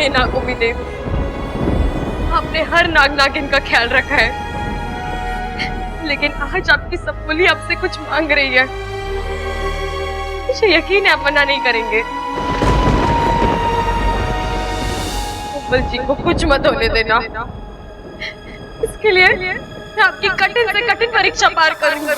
हे नागोमी देव, आपने हर नाग नागिन का ख्याल रखा है, लेकिन आज आपकी सपुली आपसे कुछ मांग रही है। मुझे यकीन है आप मना नहीं करेंगे। उब्बल जी को कुछ मत होने देना। इसके लिए मैं आपकी कठिन से कठिन परीक्षा पार करूंगी।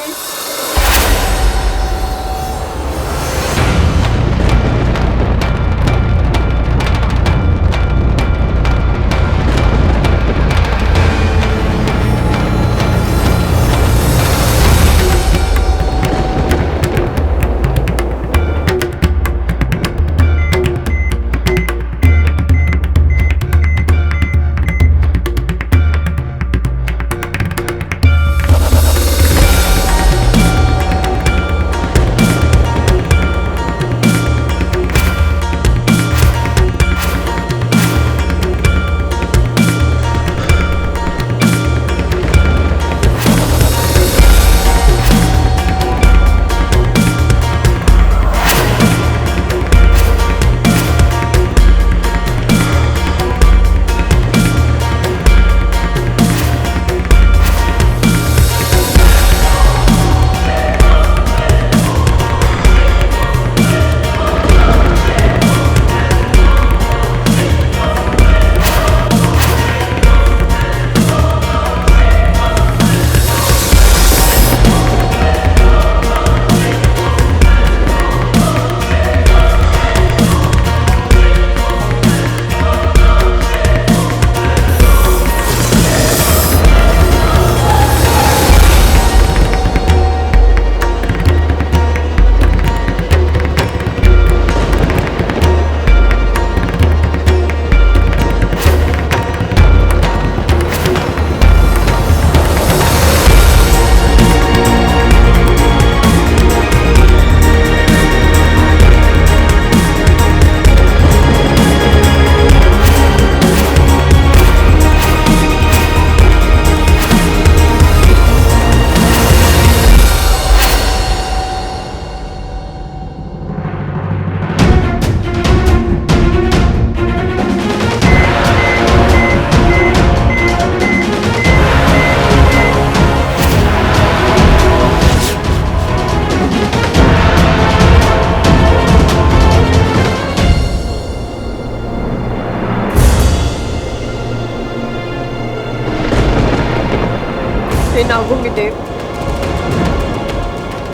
हे नागोमी देव,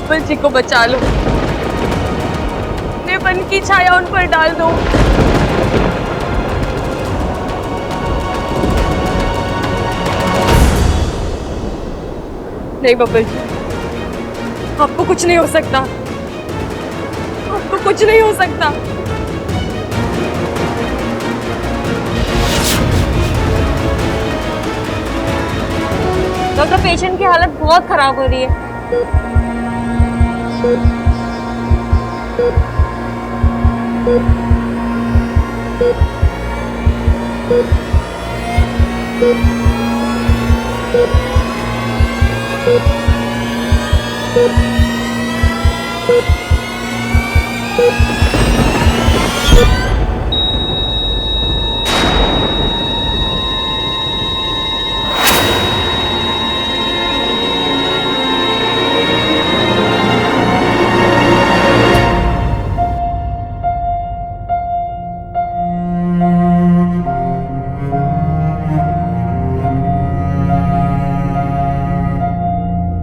उब्बल जी को बचा लो। अपने मन की छाया उन पर डाल दो। नहीं बब्बल जी, आपको कुछ नहीं हो सकता। आपको कुछ नहीं हो सकता। डॉक्टर, पेशेंट की हालत बहुत खराब हो रही है।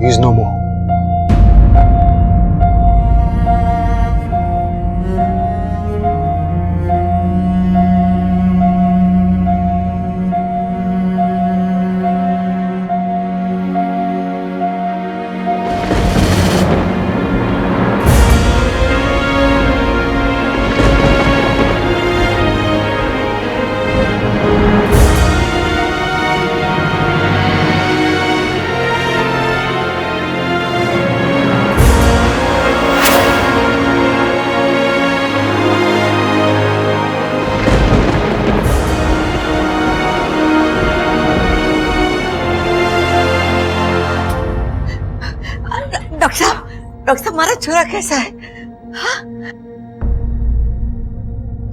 He is no more. Doctor साहब, हमारा छोरा कैसा है? हाँ?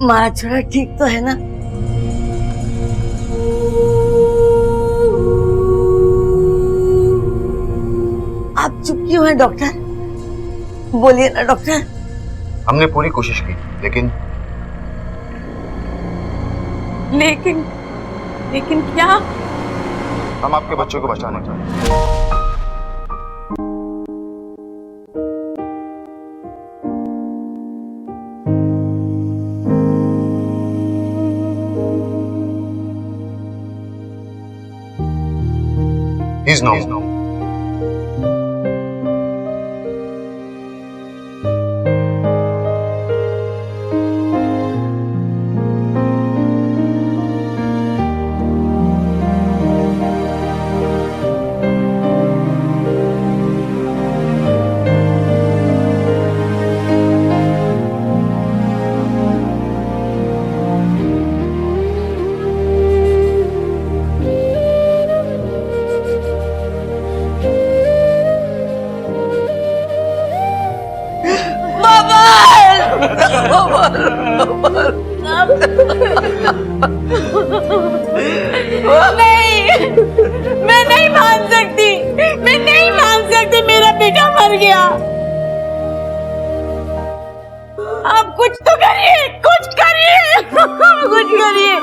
हमारा छोरा ठीक तो है ना? क्यों है डॉक्टर? बोलिए ना डॉक्टर। हमने पूरी कोशिश की, लेकिन लेकिन क्या? हम आपके बच्चों को बचाना चाहते हैं। He's no. नहीं, मैं नहीं मान सकती, मैं नहीं मान सकती, मेरा बेटा मर गया। आप कुछ तो करिए, कुछ करिए, कुछ करिए,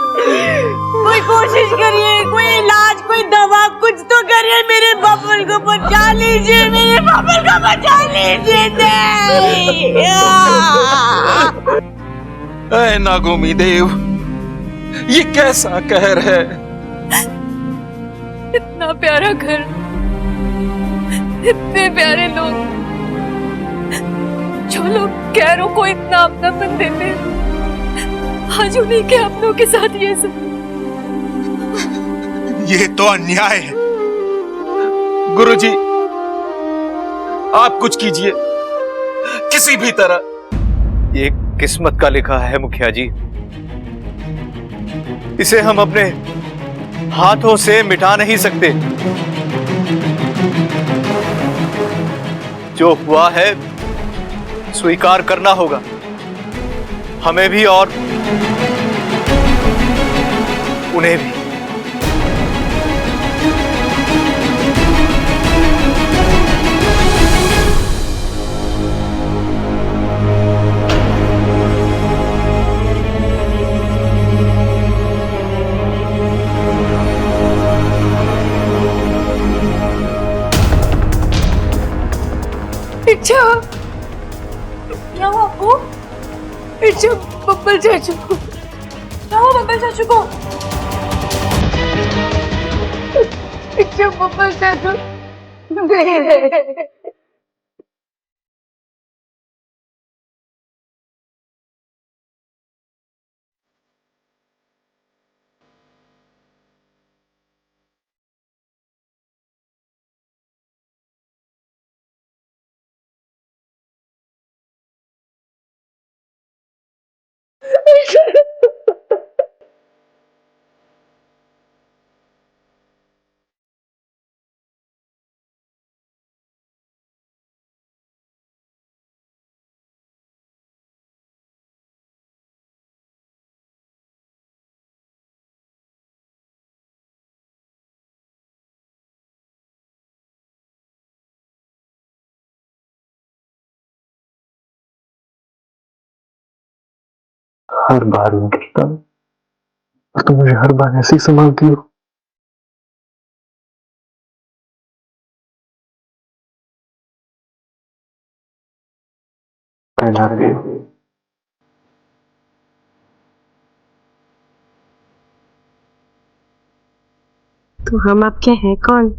कोई कोशिश करिए, कोई इलाज, कोई दवा, कुछ तो करिए। मेरे बब्बर को बचा लीजिए, मेरे बब्बर को बचा लीजिए। नहीं। ऐ नागोमी देव, ये कैसा कहर है? इतना प्यारा घर, इतने प्यारे लोग, जो लोग गैरों को इतना अपनापन देते हैं, आज उन्हीं के अपनों के साथ ये सब। ये तो अन्याय है। गुरुजी, आप कुछ कीजिए, किसी भी तरह। ये किस्मत का लिखा है मुखिया जी, इसे हम अपने हाथों से मिटा नहीं सकते। जो हुआ है स्वीकार करना होगा, हमें भी और उन्हें भी। इच्छा, क्या हुआ आपको? इच्छा, बब्बर चाचू को क्या हुआ? बब्बर चाचू को इच्छा, बब्बर चाचू हर बार मैं गिरता हूं और तुम मुझे हर बार ऐसे ही संभालती हो। पहला रही हो। तो हम आपके हैं कौन?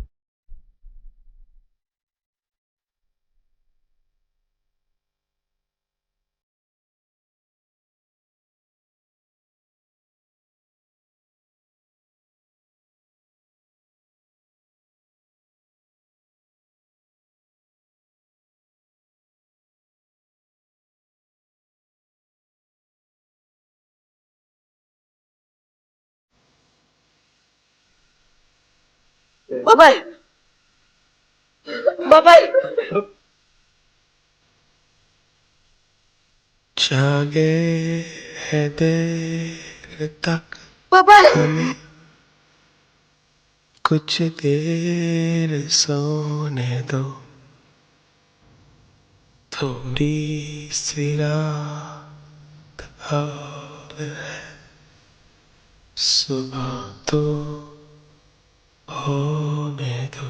बबल, बबल, जागे है देर तक बबल, हमें कुछ देर सोने दो। थोड़ी सी रात और है, सुबह तो होने दो।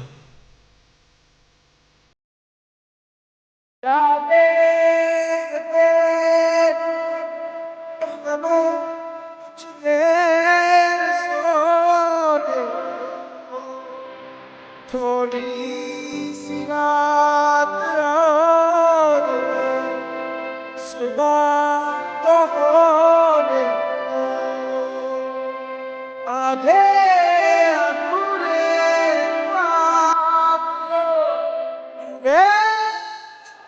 थोड़ी सी रात और सुबह तो होने दो। आधे अधूरे ख्वाब पूरे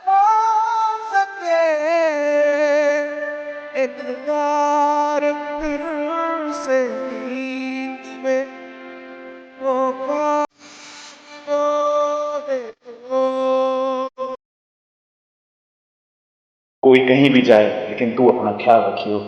हो सके, इंतजार फिर से नींद में मौका दे दो। कोई कहीं भी जाए लेकिन तू अपना ख्याल रखियो।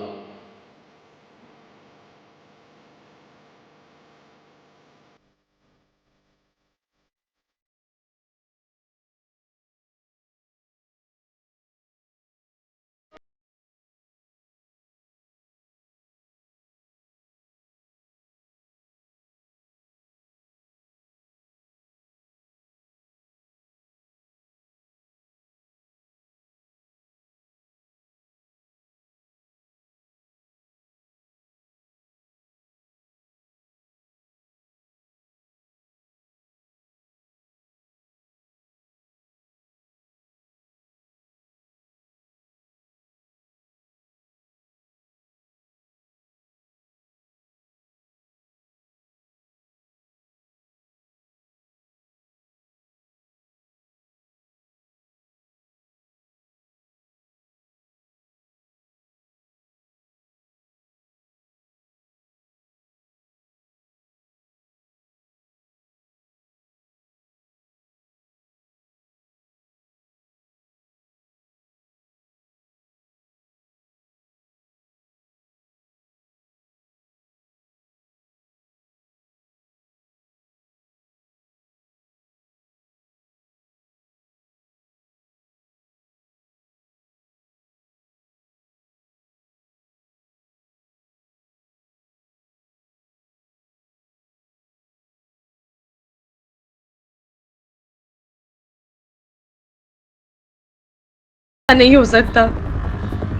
नहीं हो सकता,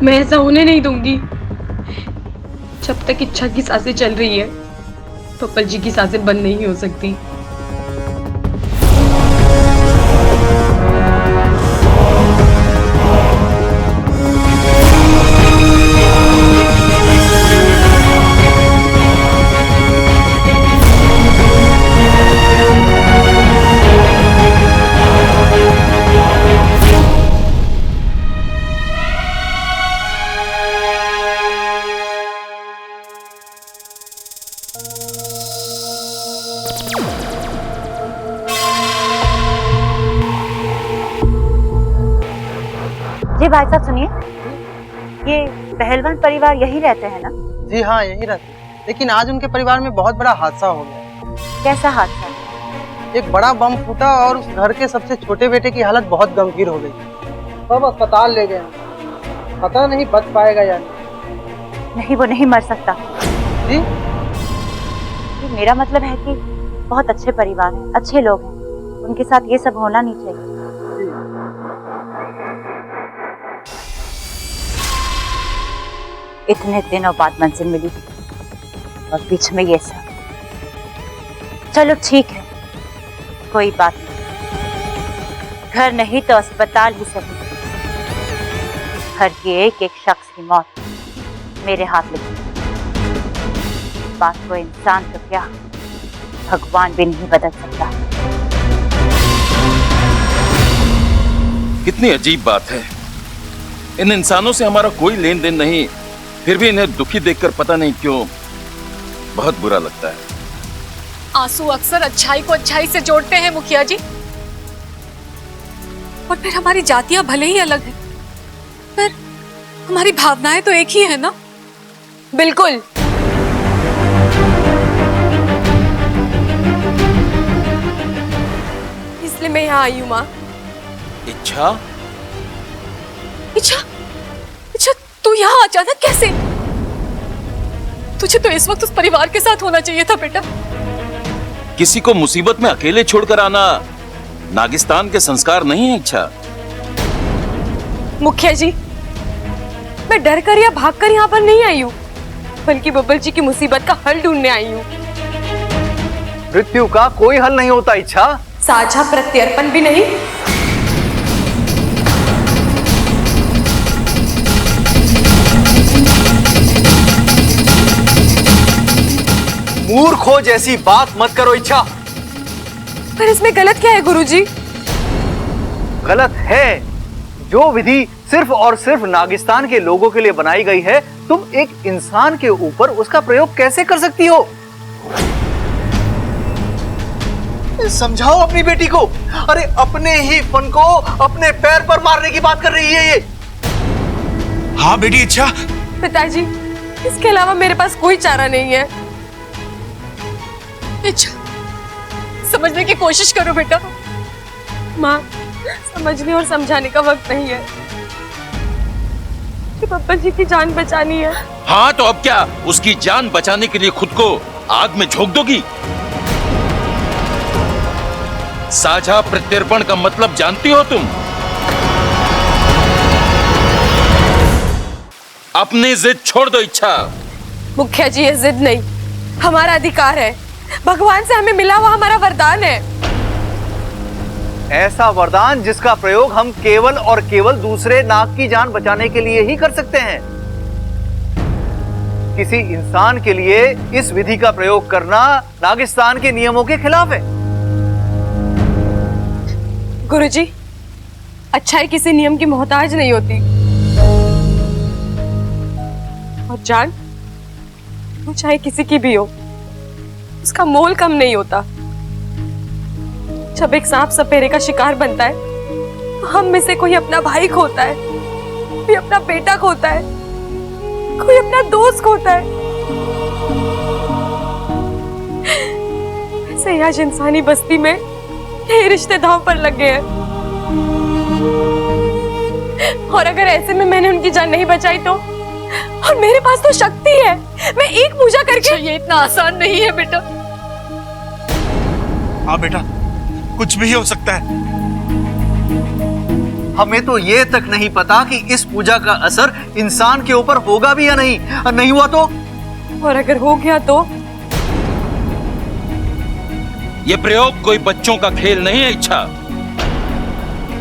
मैं ऐसा होने नहीं दूंगी। जब तक इच्छा की सांसें चल रही है, पप्पल जी की सांसें बंद नहीं हो सकती। जी भाई साहब सुनिए, ये पहलवान परिवार यही रहते हैं ना? जी हाँ, यही रहते हैं। लेकिन आज उनके परिवार में बहुत बड़ा हादसा हो गया। कैसा हादसा? एक बड़ा बम फूटा और उस घर के सबसे छोटे बेटे की हालत बहुत गंभीर हो गई। सब अस्पताल ले गए, पता नहीं बच पाएगा या नहीं। वो नहीं मर सकता जी। ये मेरा मतलब है कि बहुत अच्छे परिवार हैं, अच्छे लोग हैं, उनके साथ ये सब होना नहीं चाहिए। इतने दिनों बाद मंजिल मिली और बीच में ये सब। चलो ठीक है, कोई बात नहीं। घर नहीं तो अस्पताल ही सही। घर के एक एक शख्स की मौत मेरे हाथ लगी। बात को इंसान तो क्या, भगवान भी नहीं बदल सकता। कितनी अजीब बात है, इन इंसानों से हमारा कोई लेन देन नहीं, फिर भी इन्हें दुखी देखकर पता नहीं क्यों बहुत बुरा लगता है। आंसू अक्सर अच्छाई को अच्छाई से जोड़ते हैं मुखिया जी। और फिर हमारी जातियां भले ही अलग हैं, पर हमारी भावनाएं तो एक ही है ना? बिल्कुल। इसलिए मैं यहाँ आई हूँ माँ। इच्छा, अच्छा तू यहाँ अचानक कैसे? तुझे तो इस वक्त उस परिवार के साथ होना चाहिए था बेटा। किसी को मुसीबत में अकेले छोड़कर आना नागिस्तान के संस्कार नहीं है इच्छा। मुखिया जी, मैं डर कर या भाग कर यहाँ पर नहीं आई हूँ, बल्कि बब्बल जी की मुसीबत का हल ढूंढने आई हूँ। मृत्यु का कोई हल नहीं होता इच्छा। साझा प्रत्यर्पण भी नहीं। मूर्खो जैसी बात मत करो इच्छा। पर इसमें गलत क्या है गुरुजी? गलत है जो विधि सिर्फ और सिर्फ नागिस्तान के लोगों के लिए बनाई गई है, तुम एक इंसान के ऊपर उसका प्रयोग कैसे कर सकती हो? समझाओ अपनी बेटी को। अरे अपने ही फन को अपने पैर पर मारने की बात कर रही है ये। हाँ बेटी इच्छा। पिताजी, इसके अलावा मेरे पास कोई चारा नहीं है। इच्छा, समझने की कोशिश करो बेटा। माँ, समझने और समझाने का वक्त नहीं है। बब्बल जी की जान बचानी है। हाँ तो अब क्या उसकी जान बचाने के लिए खुद को आग में झोंक दोगी? साझा प्रत्यर्पण का मतलब जानती हो तुम? अपनी जिद छोड़ दो इच्छा। मुखिया जी, ये जिद नहीं, हमारा अधिकार है। भगवान से हमें मिला हुआ हमारा वरदान है। ऐसा वरदान जिसका प्रयोग हम केवल और केवल दूसरे नाग की जान बचाने के लिए ही कर सकते हैं। किसी इंसान के लिए इस विधि का प्रयोग करना नागिस्तान के नियमों के खिलाफ है। गुरुजी, अच्छाई किसी नियम की मोहताज नहीं होती। और जान, वो चाहे किसी की भी हो, उसका मोल कम नहीं होता। जब एक सांप सपेरे का शिकार बनता है, तो हम में से कोई अपना भाई खोता है, कोई अपना बेटा खोता है, कोई अपना दोस्त खोता है। ऐसे ही आज इंसानी बस्ती में ये रिश्ते दांव पर लग गए हैं। और अगर ऐसे में मैंने उनकी जान नहीं बचाई तो, और मेरे पास तो शक्ति है, मैं एक पूजा करके। ये इतना आसान नहीं है बेटा। हाँ बेटा, कुछ भी हो सकता है। हमें तो ये तक नहीं पता कि इस पूजा का असर इंसान के ऊपर होगा भी या नहीं। और नहीं हुआ तो? और अगर हो गया तो? ये प्रयोग कोई बच्चों का खेल नहीं है इच्छा।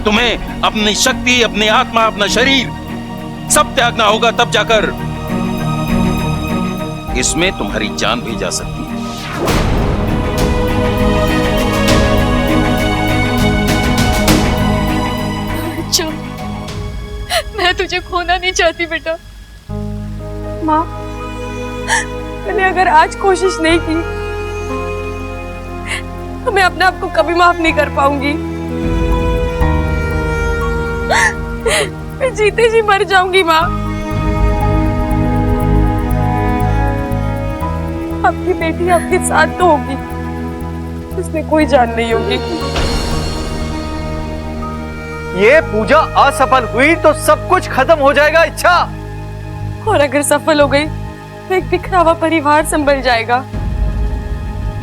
तुम्हें अपनी शक्ति, अपनी आत्मा, अपना शरीर सब त्यागना होगा, तब जाकर इसमें तुम्हारी जान भी जा सकती है। अच्छा, मैं तुझे खोना नहीं चाहती बेटा। माँ, मैंने अगर आज कोशिश नहीं की तो मैं अपने आप को कभी माफ नहीं कर पाऊंगी। मैं जीते जी मर जाऊंगी माँ। आपकी बेटी आपके साथ तो होगी, उसमें कोई जान नहीं होगी। ये पूजा असफल हुई तो सब कुछ खत्म हो जाएगा इच्छा। और अगर सफल हो गई तो एक बिखरा हुआ परिवार संभल जाएगा।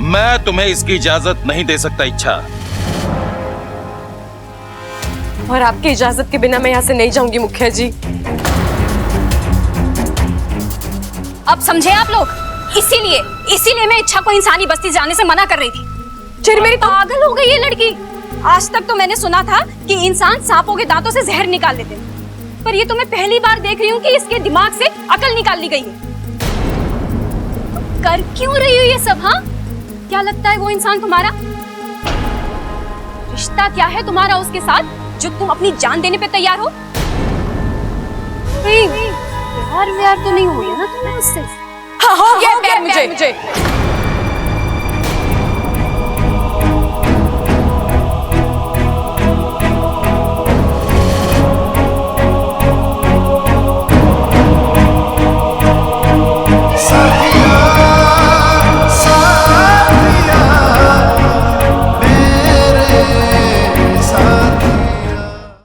मैं तुम्हें इसकी इजाजत नहीं दे सकता इच्छा। और आपकी इजाजत के बिना मैं यहाँ से नहीं जाऊंगी मुखिया जी। अब समझे आप लोग? इसीलिए मैं इच्छा को इंसानी बस्ती जाने से मना कर रही थी। फिर मेरी पागल हो गई ये लड़की। आज तक तो मैंने सुना था कि इंसान सांपों के दांतों से जहर निकाल लेते, पर ये तो मैं पहली बार देख रही हूँ कि इसके दिमाग से अकल निकाल ली गई है। कर क्यों रही हो ये सब? हाँ, क्या लगता है वो इंसान तुम्हारा? रिश्ता क्या है तुम्हारा उसके साथ जो तुम अपनी जान देने पे तैयार हो? प्यार व्यार तो नहीं हुई है ना तुम्हें उससे? हाँ, हो गया प्यार मुझे।